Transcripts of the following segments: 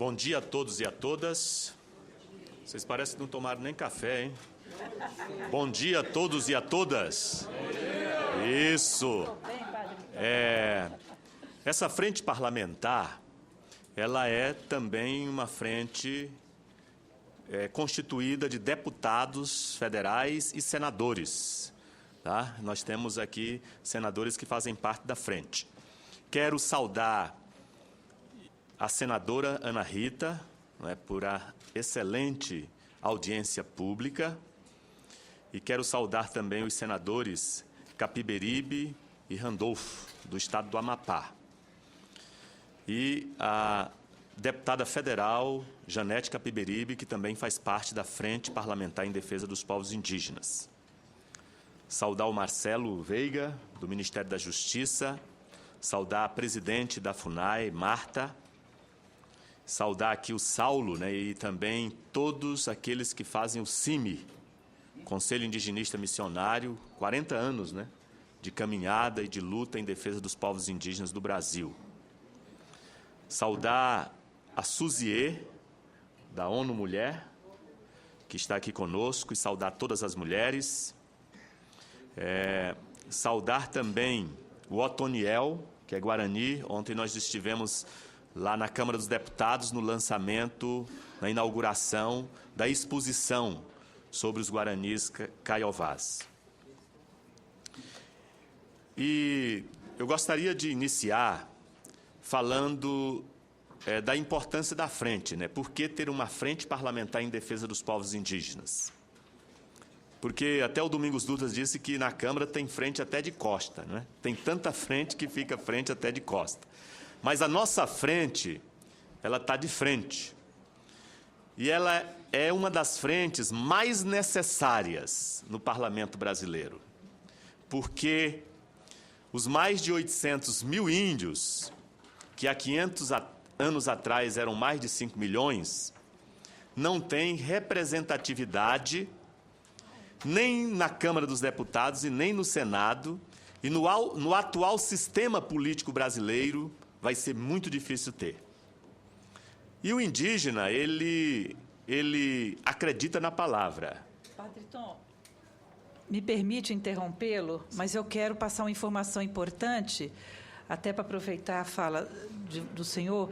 Bom dia a todos e a todas. Vocês parecem que não tomaram nem café, hein? Bom dia a todos e a todas. Isso. Essa frente parlamentar, ela é também uma frente constituída de deputados federais e senadores. Tá? Nós temos aqui senadores que fazem parte da frente. Quero saudar a senadora Ana Rita, por a excelente audiência pública, e quero saudar também os senadores Capiberibe e Randolfo, do estado do Amapá, e a deputada federal Janete Capiberibe, que também faz parte da Frente Parlamentar em Defesa dos Povos Indígenas. Saudar o Marcelo Veiga, do Ministério da Justiça, saudar a presidente da FUNAI, Marta, saudar aqui o Saulo, e também todos aqueles que fazem o CIMI, Conselho Indigenista Missionário, 40 anos de caminhada e de luta em defesa dos povos indígenas do Brasil. Saudar a Suziê, da ONU Mulher, que está aqui conosco, e saudar todas as mulheres. Saudar também o Otoniel, que é Guarani. Ontem nós estivemos lá na Câmara dos Deputados, no lançamento, na inauguração da exposição sobre os Guaranis Caiovás. E eu gostaria de iniciar falando da importância da frente, Por que ter uma frente parlamentar em defesa dos povos indígenas? Porque até o Domingos Dutra disse que na Câmara tem frente até de costa, Tem tanta frente que fica frente até de costa. Mas a nossa frente, ela está de frente. E ela é uma das frentes mais necessárias no parlamento brasileiro. Porque os mais de 800 mil índios, que há 500 anos atrás eram mais de 5 milhões, não têm representatividade nem na Câmara dos Deputados e nem no Senado. E no atual sistema político brasileiro, vai ser muito difícil ter. E o indígena, ele acredita na palavra. Padre Tom, me permite interrompê-lo, mas eu quero passar uma informação importante, até para aproveitar a fala do senhor,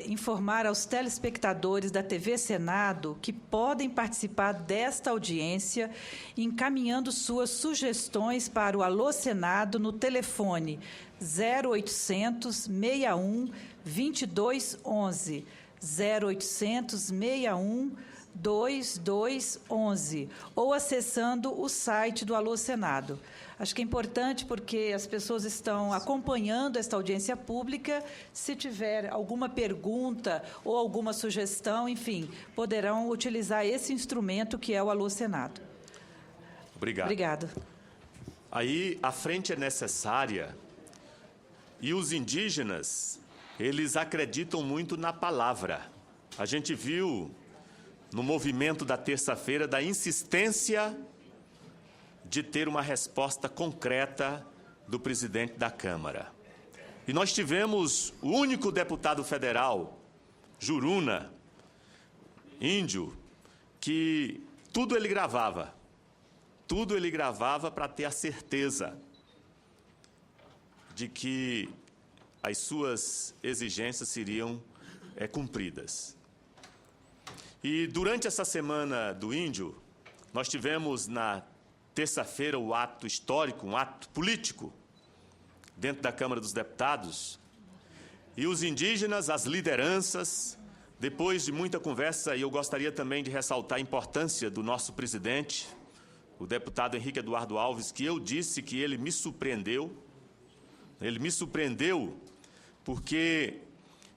informar aos telespectadores da TV Senado que podem participar desta audiência encaminhando suas sugestões para o Alô Senado no telefone 0800 61 2211, 0800 61 2211, ou acessando o site do Alô Senado. Acho que é importante porque as pessoas estão acompanhando esta audiência pública. Se tiver alguma pergunta ou alguma sugestão, enfim, poderão utilizar esse instrumento que é o Alô Senado. Obrigado. Obrigada. Aí a frente é necessária e os indígenas, eles acreditam muito na palavra. A gente viu no movimento da terça-feira da insistência de ter uma resposta concreta do presidente da Câmara. E nós tivemos o único deputado federal, Juruna, índio, que tudo ele gravava para ter a certeza de que as suas exigências seriam cumpridas. E durante essa semana do índio, nós tivemos na terça-feira o ato histórico, um ato político, dentro da Câmara dos Deputados, e os indígenas, as lideranças, depois de muita conversa, e eu gostaria também de ressaltar a importância do nosso presidente, o deputado Henrique Eduardo Alves, que eu disse que ele me surpreendeu porque,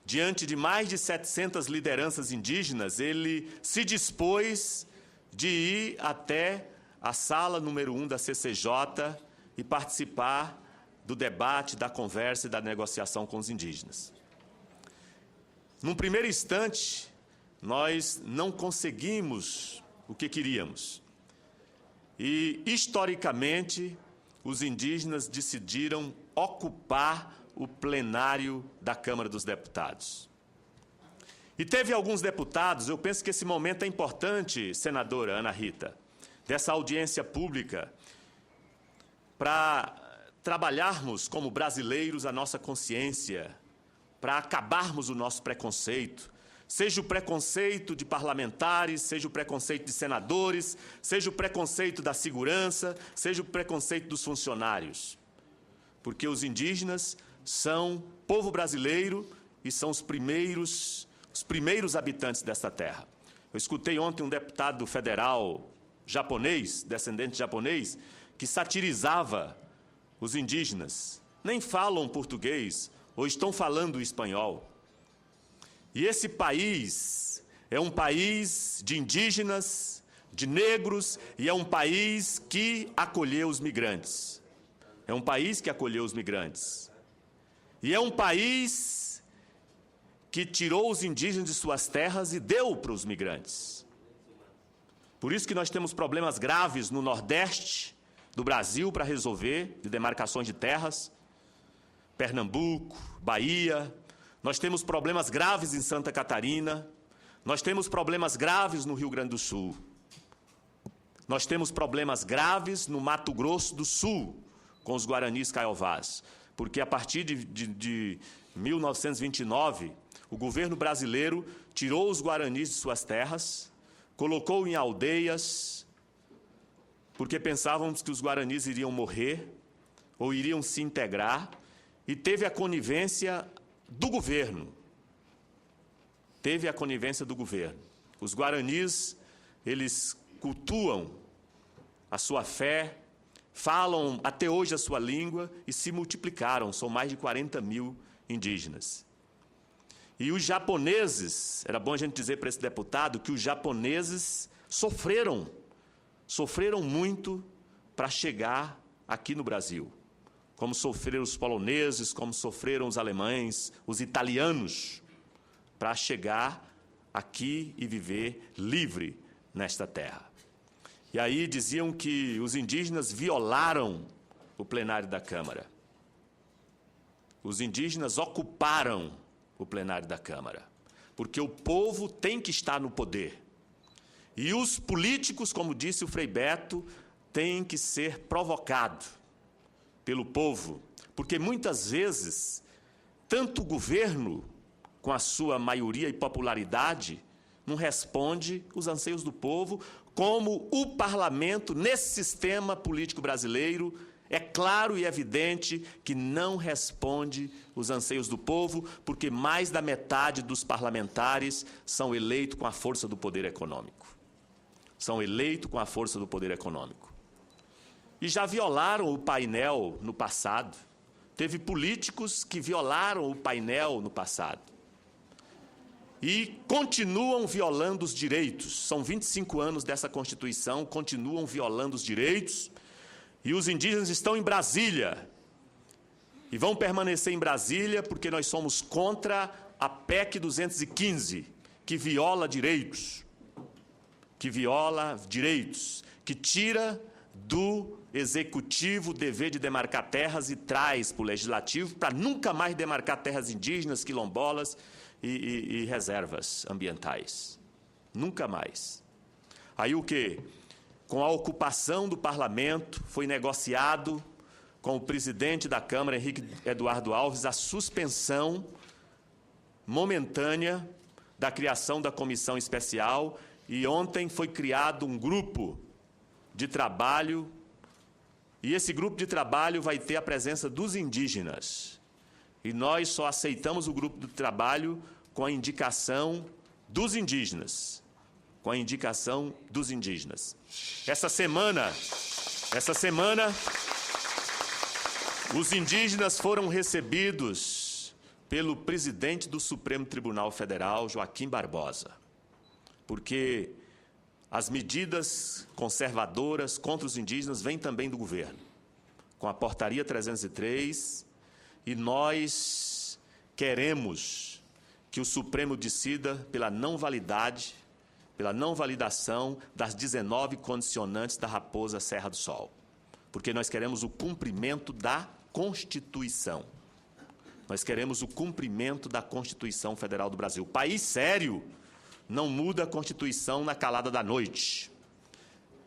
diante de mais de 700 lideranças indígenas, ele se dispôs de ir até a sala número 1 da CCJ e participar do debate, da conversa e da negociação com os indígenas. Num primeiro instante, nós não conseguimos o que queríamos. E, historicamente, os indígenas decidiram ocupar o plenário da Câmara dos Deputados. E teve alguns deputados, eu penso que esse momento é importante, senadora Ana Rita, dessa audiência pública, para trabalharmos como brasileiros a nossa consciência, para acabarmos o nosso preconceito, seja o preconceito de parlamentares, seja o preconceito de senadores, seja o preconceito da segurança, seja o preconceito dos funcionários. Porque os indígenas são povo brasileiro e são os primeiros habitantes desta terra. Eu escutei ontem um deputado federal japonês, descendente de japonês, que satirizava os indígenas. Nem falam português, ou estão falando espanhol. E esse país é um país de indígenas, de negros, e é um país que acolheu os migrantes. É um país que acolheu os migrantes. E é um país que tirou os indígenas de suas terras e deu para os migrantes. Por isso que nós temos problemas graves no Nordeste do Brasil para resolver, de demarcações de terras, Pernambuco, Bahia. Nós temos problemas graves em Santa Catarina, nós temos problemas graves no Rio Grande do Sul. Nós temos problemas graves no Mato Grosso do Sul, com os Guaranis Kaiowás, porque a partir de 1929, o governo brasileiro tirou os Guaranis de suas terras, colocou em aldeias, porque pensávamos que os Guaranis iriam morrer ou iriam se integrar, e teve a conivência do governo. Teve a conivência do governo. Os Guaranis, eles cultuam a sua fé, falam até hoje a sua língua e se multiplicaram. São mais de 40 mil indígenas. E os japoneses, era bom a gente dizer para esse deputado que os japoneses sofreram muito para chegar aqui no Brasil. Como sofreram os poloneses, como sofreram os alemães, os italianos, para chegar aqui e viver livre nesta terra. E aí diziam que os indígenas violaram o plenário da Câmara. Os indígenas ocuparam o plenário da Câmara, porque o povo tem que estar no poder. E os políticos, como disse o Frei Beto, têm que ser provocados pelo povo, porque muitas vezes, tanto o governo, com a sua maioria e popularidade, não responde os anseios do povo, como o parlamento, nesse sistema político brasileiro, é claro e evidente que não responde os anseios do povo, porque mais da metade dos parlamentares são eleitos com a força do poder econômico. São eleitos com a força do poder econômico. E já violaram o painel no passado. Teve políticos que violaram o painel no passado. E continuam violando os direitos. São 25 anos dessa Constituição, continuam violando os direitos. E os indígenas estão em Brasília. E vão permanecer em Brasília porque nós somos contra a PEC 215, que viola direitos. Que tira do executivo o dever de demarcar terras e traz para o legislativo para nunca mais demarcar terras indígenas, quilombolas e reservas ambientais. Nunca mais. Aí o quê? Com a ocupação do parlamento, foi negociado com o presidente da Câmara, Henrique Eduardo Alves, a suspensão momentânea da criação da comissão especial, e ontem foi criado um grupo de trabalho, e esse grupo de trabalho vai ter a presença dos indígenas. E nós só aceitamos o grupo de trabalho com a indicação dos indígenas. Com a indicação dos indígenas. Essa semana, os indígenas foram recebidos pelo presidente do Supremo Tribunal Federal, Joaquim Barbosa, porque as medidas conservadoras contra os indígenas vêm também do governo, com a Portaria 303, e nós queremos que o Supremo decida pela não validade, pela não validação das 19 condicionantes da Raposa Serra do Sol, porque nós queremos o cumprimento da Constituição. Nós queremos o cumprimento da Constituição Federal do Brasil. País sério não muda a Constituição na calada da noite.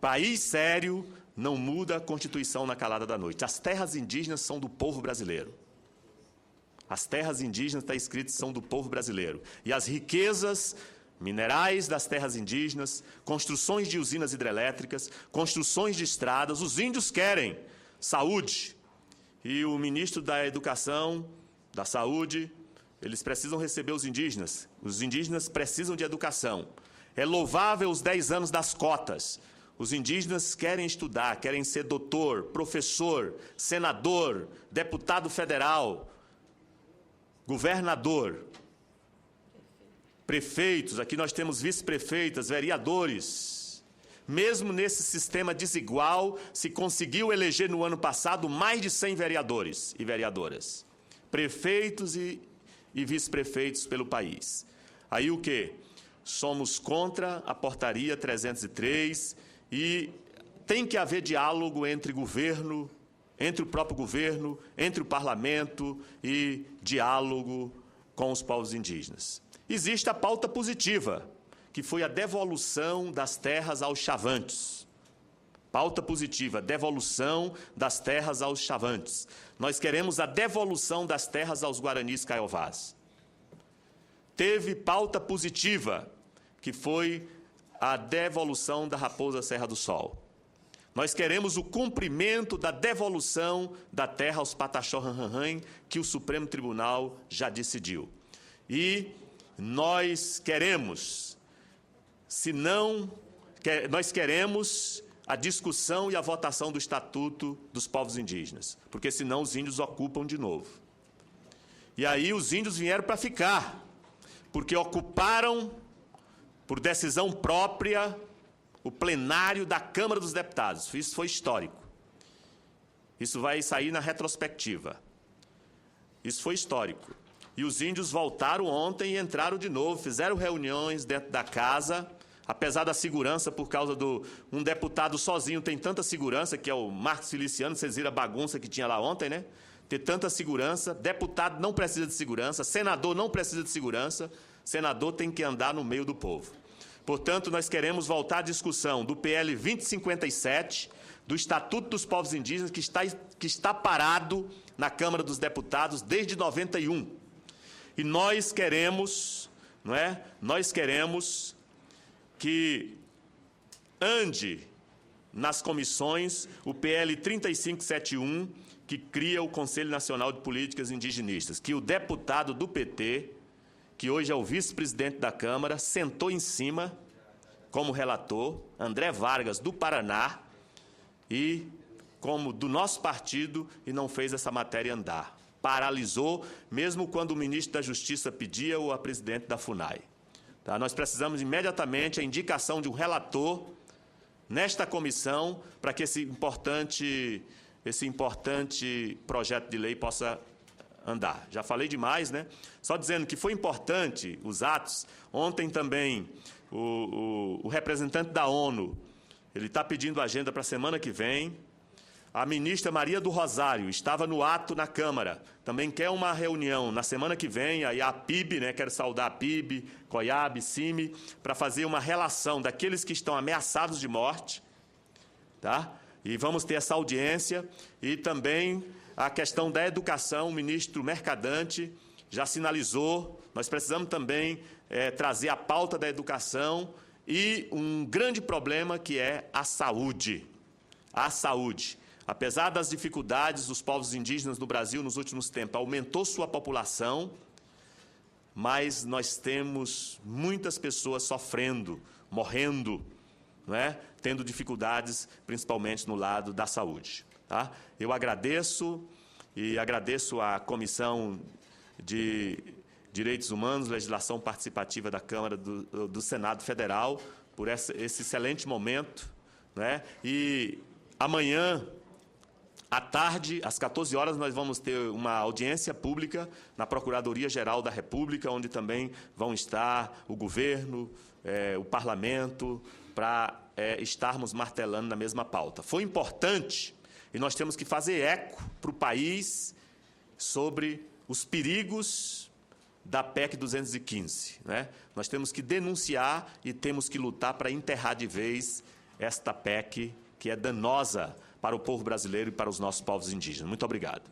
País sério não muda a Constituição na calada da noite. As terras indígenas são do povo brasileiro. As terras indígenas, está escrito, são do povo brasileiro. E as riquezas minerais das terras indígenas, construções de usinas hidrelétricas, construções de estradas, os índios querem saúde. E o ministro da Educação, da Saúde, eles precisam receber os indígenas. Os indígenas precisam de educação. É louvável os 10 anos das cotas. Os indígenas querem estudar, querem ser doutor, professor, senador, deputado federal, governador, prefeitos, aqui nós temos vice-prefeitas, vereadores. Mesmo nesse sistema desigual, se conseguiu eleger no ano passado mais de 100 vereadores e vereadoras, prefeitos e vice-prefeitos pelo país. Aí o quê? Somos contra a portaria 303 e tem que haver diálogo entre governo, entre o próprio governo, entre o parlamento e diálogo com os povos indígenas. Existe a pauta positiva, que foi a devolução das terras aos chavantes. Pauta positiva, devolução das terras aos chavantes. Nós queremos a devolução das terras aos guaranis caiovás. Teve pauta positiva, que foi a devolução da Raposa Serra do Sol. Nós queremos o cumprimento da devolução da terra aos Pataxó Ranranrã, que o Supremo Tribunal já decidiu. E nós queremos, nós queremos a discussão e a votação do Estatuto dos Povos Indígenas, porque senão os índios ocupam de novo. E aí os índios vieram para ficar, porque ocuparam, por decisão própria, o plenário da Câmara dos Deputados. Isso foi histórico. Isso vai sair na retrospectiva. Isso foi histórico. E os índios voltaram ontem e entraram de novo, fizeram reuniões dentro da casa, apesar da segurança, por causa um deputado sozinho tem tanta segurança, que é o Marcos Feliciano, vocês viram a bagunça que tinha lá ontem, né? Ter tanta segurança, deputado não precisa de segurança, senador não precisa de segurança, senador tem que andar no meio do povo. Portanto, nós queremos voltar à discussão do PL 2057, do Estatuto dos Povos Indígenas, que está parado na Câmara dos Deputados desde 91. E nós queremos, não é? Nós queremos que ande nas comissões o PL 3571, que cria o Conselho Nacional de Políticas Indigenistas, que o deputado do PT, que hoje é o vice-presidente da Câmara, sentou em cima, como relator, André Vargas, do Paraná, e como do nosso partido, e não fez essa matéria andar. Paralisou, mesmo quando o ministro da Justiça pedia ou a presidente da FUNAI. Tá? Nós precisamos imediatamente a indicação de um relator nesta comissão para que esse importante projeto de lei possa andar. Já falei demais, né? Só dizendo que foi importante os atos. Ontem também o representante da ONU, ele está pedindo agenda para a semana que vem. A ministra Maria do Rosário estava no ato na Câmara, também quer uma reunião na semana que vem, aí a PIB, né, quero saudar a PIB, COIAB, CIMI, para fazer uma relação daqueles que estão ameaçados de morte, tá? E vamos ter essa audiência, e também a questão da educação, o ministro Mercadante já sinalizou, nós precisamos também trazer a pauta da educação e um grande problema que é a saúde. A saúde. Apesar das dificuldades dos povos indígenas no Brasil nos últimos tempos, aumentou sua população, mas nós temos muitas pessoas sofrendo, morrendo, não é? Tendo dificuldades, principalmente no lado da saúde. Tá? Eu agradeço e agradeço à Comissão de Direitos Humanos, Legislação Participativa da Câmara do Senado Federal por esse excelente momento, né? E amanhã, à tarde, às 14 horas, nós vamos ter uma audiência pública na Procuradoria-Geral da República, onde também vão estar o governo, o parlamento, para estarmos martelando na mesma pauta. Foi importante, e nós temos que fazer eco para o país sobre os perigos da PEC 215. Né? Nós temos que denunciar e temos que lutar para enterrar de vez esta PEC que é danosa para o povo brasileiro e para os nossos povos indígenas. Muito obrigado.